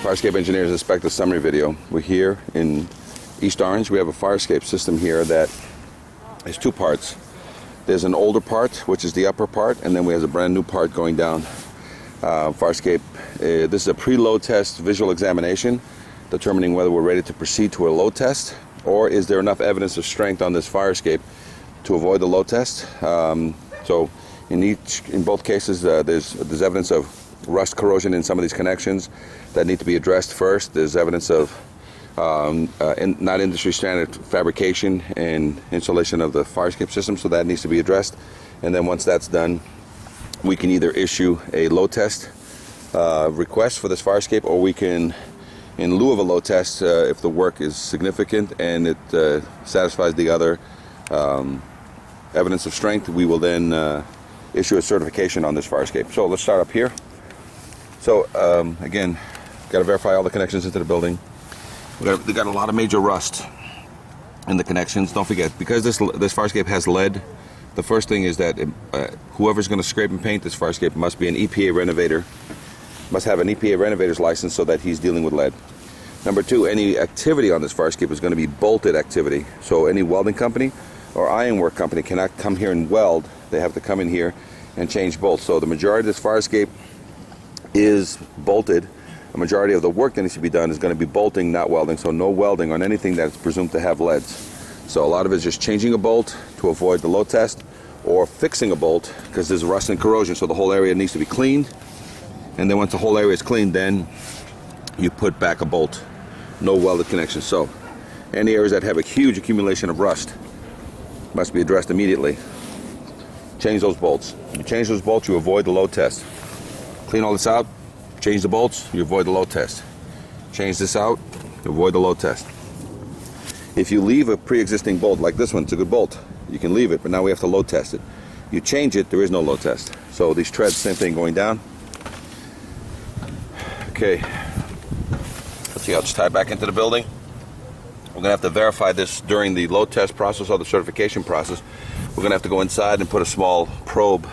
Fire escape engineers inspect the summary video. We're here in East Orange. We have a fire escape system here that is two parts. There's an older part, which is the upper part, and then we have a brand new part going down. Fire escape, this is a pre-load test visual examination, determining whether we're ready to proceed to a load test, or is there enough evidence of strength on this fire escape to avoid the load test. So in both cases, there's evidence of rust corrosion in some of these connections that need to be addressed first. There's evidence of not industry standard fabrication and installation of the fire escape system, so that needs to be addressed. And then once that's done, we can either issue a load test request for this fire escape, or we can, in lieu of a load test, if the work is significant and it satisfies the other evidence of strength, we will then issue a certification on this fire escape. So let's start up here. So again, got to verify all the connections into the building. They got a lot of major rust in the connections. Don't forget, because this fire escape has lead, the first thing is that whoever's going to scrape and paint this fire escape must be an EPA renovator, must have an EPA renovator's license so that he's dealing with lead. Number two, any activity on this fire escape is going to be bolted activity. So any welding company or ironwork company cannot come here and weld. They have to come in here and change bolts. So the majority of this fire escape is bolted. A majority of the work that needs to be done is going to be bolting, not welding. So no welding on anything that's presumed to have leads. So a lot of it is just changing a bolt to avoid the load test, or fixing a bolt because there's rust and corrosion. So the whole area needs to be cleaned. And then once the whole area is cleaned, then you put back a bolt. No welded connection. So any areas that have a huge accumulation of rust must be addressed immediately. Change those bolts. You change those bolts, you avoid the load test. Clean all this out, change the bolts, you avoid the load test. Change this out, you avoid the load test. If you leave a pre-existing bolt, like this one, it's a good bolt, you can leave it, but now we have to load test it. You change it, there is no load test. So these treads, same thing going down. Okay, let's see how it's tied back into the building. We're going to have to verify this during the load test process or the certification process. We're going to have to go inside and put a small probe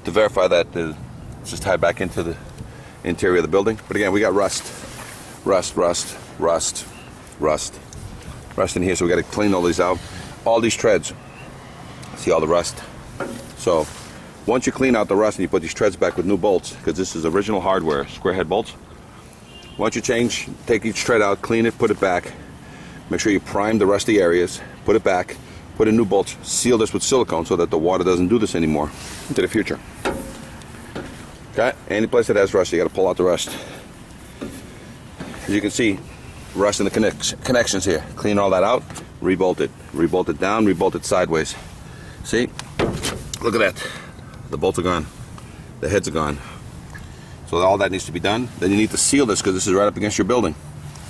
to verify that it's just tied back into the interior of the building. But again, we got rust in here, so we got to clean all these out. All these treads, see all the rust. So once you clean out the rust and you put these treads back with new bolts, because this is original hardware, square head bolts. Once you take each tread out, clean it, put it back. Make sure you prime the rusty areas, put it back, put in new bolts, seal this with silicone so that the water doesn't do this anymore into the future. Okay, any place that has rust, you got to pull out the rust. As you can see, rust in the connections here. Clean all that out, rebolt it down, rebolt it sideways. See, look at that. The bolts are gone, the heads are gone. So all that needs to be done. Then you need to seal this because this is right up against your building.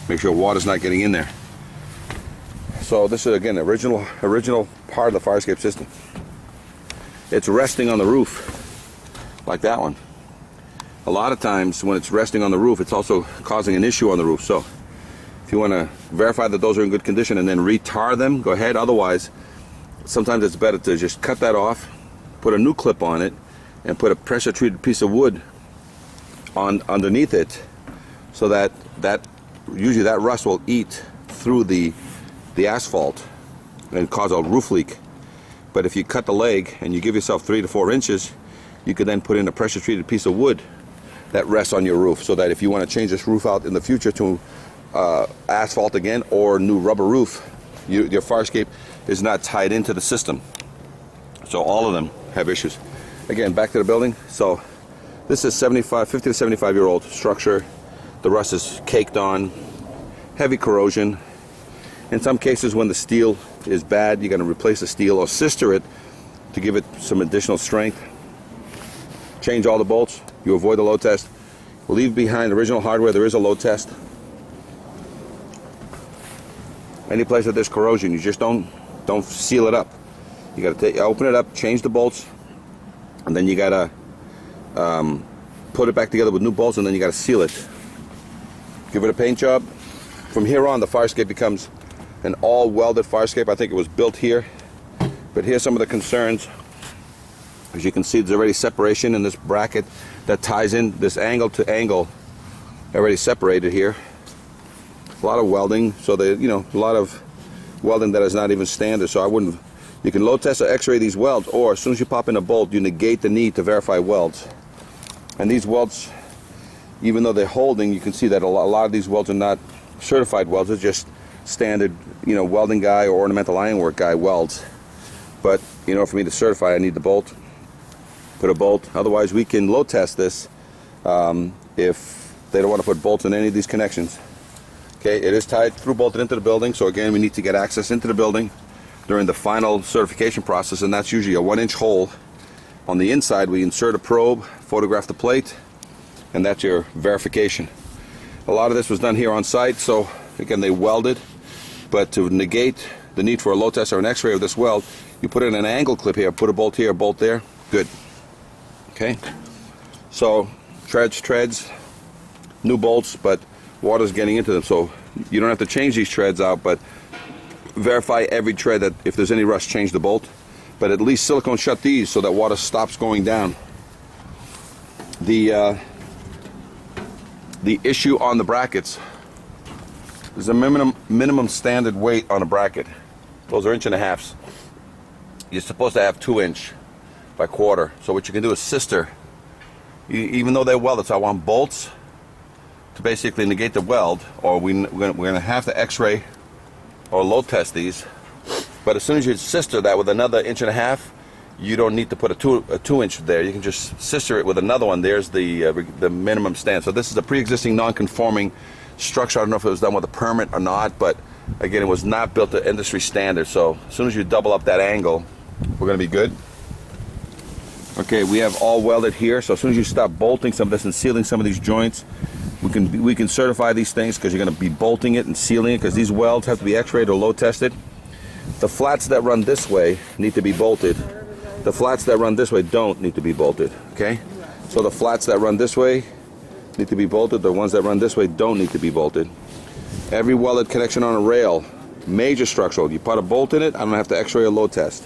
Make sure water's not getting in there. So this is, again, original part of the fire escape system. It's resting on the roof, like that one. A lot of times when it's resting on the roof, it's also causing an issue on the roof. So if you want to verify that those are in good condition and then re-tar them, go ahead. Otherwise, sometimes it's better to just cut that off, put a new clip on it, and put a pressure-treated piece of wood underneath it, so that usually that rust will eat through the asphalt and cause a roof leak. But if you cut the leg and you give yourself 3 to 4 inches, you could then put in a pressure-treated piece of wood that rests on your roof, so that if you want to change this roof out in the future to asphalt again or new rubber roof, your fire escape is not tied into the system. So all of them have issues. Again, back to the building. So this is 50 to 75 year old structure. The rust is caked on, heavy corrosion. In some cases, when the steel is bad, you're going to replace the steel or sister it to give it some additional strength. Change all the bolts. You avoid the load test. Leave behind original hardware. There is a load test. Any place that there's corrosion, you just don't seal it up. You got to open it up, change the bolts, and then you got to put it back together with new bolts, and then you got to seal it. Give it a paint job. From here on, the fire escape becomes an all welded fire escape. I think it was built here, but here's some of the concerns. As you can see, there's already separation in this bracket that ties in this angle to angle already separated here. A lot of welding, so they, you know, a lot of welding that is not even standard. So I wouldn't. You can load test or X-ray these welds, or as soon as you pop in a bolt, you negate the need to verify welds. And these welds, even though they're holding, you can see that a lot of these welds are not certified welds. They're just standard, you know, welding guy or ornamental ironwork guy welds. But you know, for me to certify, I need the bolt. Put a bolt. Otherwise, we can load test this if they don't want to put bolts in any of these connections. Okay, it is tied through bolted into the building. So again, we need to get access into the building during the final certification process, and that's usually a 1-inch hole. On the inside, we insert a probe, photograph the plate, and that's your verification. A lot of this was done here on site, so again, they welded, but to negate the need for a load test or an X-ray of this weld, you put in an angle clip here, put a bolt here, a bolt there, good. Okay, so treads, new bolts, but water's getting into them, so you don't have to change these treads out, but verify every tread that if there's any rust, change the bolt. But at least silicone shut these so that water stops going down. The issue on the brackets, there's a minimum standard weight on a bracket. Those are 1.5 inches. You're supposed to have 2-inch by quarter. So what you can do is sister, even though they're welded, so I want bolts to basically negate the weld, or we're going to have to X-ray or load test these. But as soon as you sister that with another 1.5 inches, you don't need to put a 2-inch there. You can just sister it with another one. There's the minimum stand. So this is a pre-existing non-conforming structure. I don't know if it was done with a permit or not, but again, it was not built to industry standard. So as soon as you double up that angle, we're going to be good. Okay, we have all welded here. So as soon as you stop bolting some of this and sealing some of these joints, we can certify these things, because you're going to be bolting it and sealing it, because these welds have to be X-rayed or load tested. The flats that run this way need to be bolted. The flats that run this way don't need to be bolted. Okay, so the flats that run this way need to be bolted. The ones that run this way don't need to be bolted. Every welded connection on a rail, major structural, you put a bolt in it, I don't have to X-ray or load test.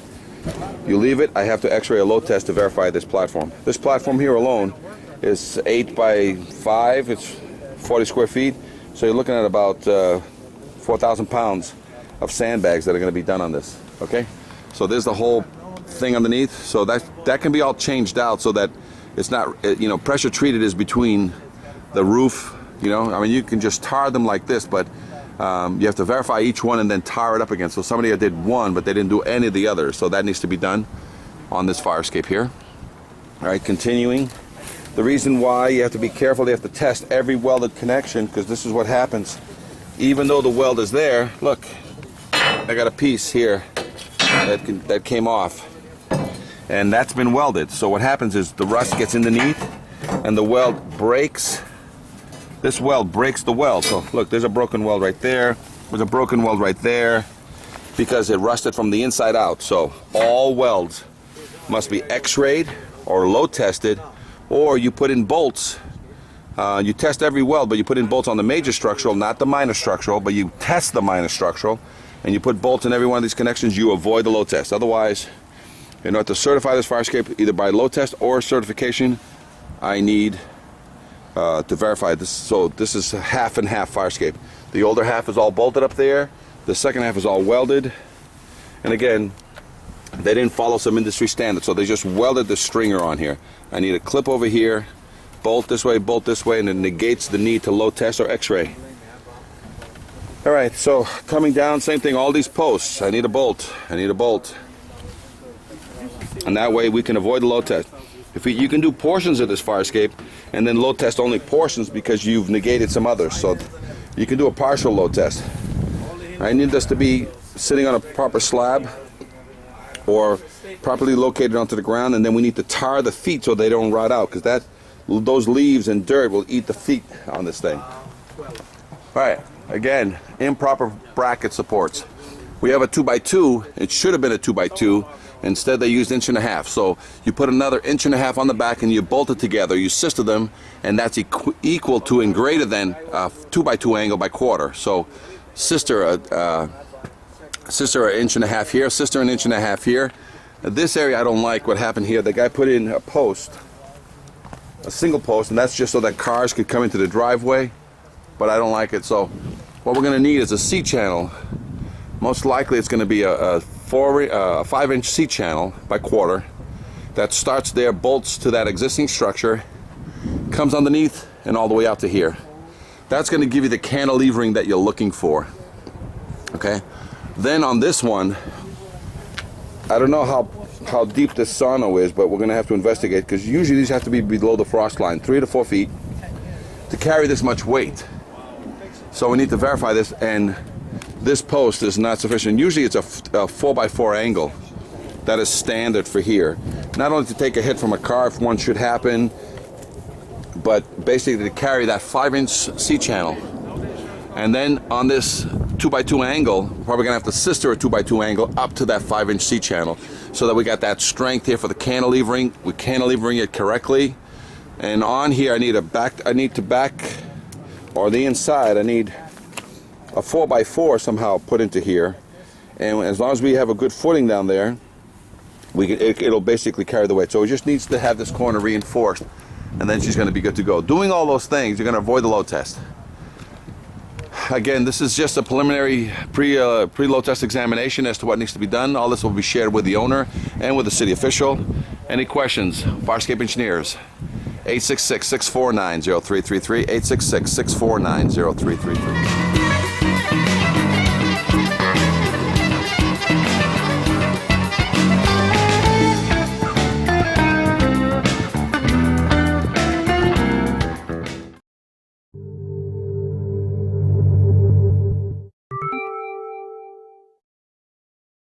You leave it, I have to X-ray or load test to verify this platform. This platform here alone is 8 by 5. It's 40 square feet. So you're looking at about 4,000 pounds of sandbags that are going to be done on this. Okay, so there's the whole thing underneath. So that can be all changed out so that it's not, you know, pressure treated is between the roof. You know, I mean, you can just tar them like this, but you have to verify each one and then tar it up again. So somebody did one, but they didn't do any of the others. So that needs to be done on this fire escape here. All right, continuing. The reason why you have to be careful, you have to test every welded connection, because this is what happens. Even though the weld is there, look, I got a piece here that came off, and that's been welded. So what happens is the rust gets underneath and the weld breaks. This weld breaks the weld. So look, there's a broken weld right there. There's a broken weld right there, because it rusted from the inside out. So all welds must be X-rayed or load tested, or you put in bolts. You test every weld, but you put in bolts on the major structural, not the minor structural, but you test the minor structural, and you put bolts in every one of these connections. You avoid the load test. Otherwise, in order to certify this fire escape, either by load test or certification, I need to verify this. So this is a half and half fire escape. The older half is all bolted up there. The second half is all welded. And again, they didn't follow some industry standard, so they just welded the stringer on here. I need a clip over here, bolt this way, and it negates the need to load test or X-ray. All right, so coming down, same thing, all these posts, I need a bolt. And that way we can avoid the load test. You can do portions of this fire escape and then load test only portions, because you've negated some others. So you can do a partial load test. I need this to be sitting on a proper slab or properly located onto the ground, and then we need to tar the feet so they don't rot out, because those leaves and dirt will eat the feet on this thing. All right, again, improper bracket supports. We have a 2x2. It should have been a 2x2. Instead, they used 1.5 inches. So you put another 1.5 inches on the back and you bolt it together. You sister them, and that's equal to and greater than a 2x2 angle by quarter. So sister an 1.5 inches here, sister an 1.5 inches here. Now, this area I don't like what happened here. The guy put in a post a single post, and that's just so that cars could come into the driveway, but I don't like it. So what we're going to need is a C-channel. Most likely it's going to be a 5-inch C-channel by quarter that starts there, bolts to that existing structure, comes underneath and all the way out to here. That's going to give you the cantilevering that you're looking for. Okay, then on this one, I don't know how deep this sono is, but we're going to have to investigate, because usually these have to be below the frost line, 3 to 4 feet, to carry this much weight. So we need to verify this, and this post is not sufficient. Usually it's a 4x4 angle that is standard for here. Not only to take a hit from a car if one should happen, but basically to carry that 5-inch C-channel. And then on this 2x2 angle, we're probably gonna have to sister a 2x2 angle up to that 5-inch C-channel, so that we got that strength here for the cantilevering. We're cantilevering it correctly. And on here I need to back, or the inside, I need a 4x4 somehow put into here. And as long as we have a good footing down there, it'll basically carry the weight. So it just needs to have this corner reinforced, and then she's going to be good to go. Doing all those things, you're going to avoid the load test. Again, this is just a preliminary pre-load test examination as to what needs to be done. All this will be shared with the owner and with the city official. Any questions? Farscape Engineers, 866-649-0333, 866-649-0333.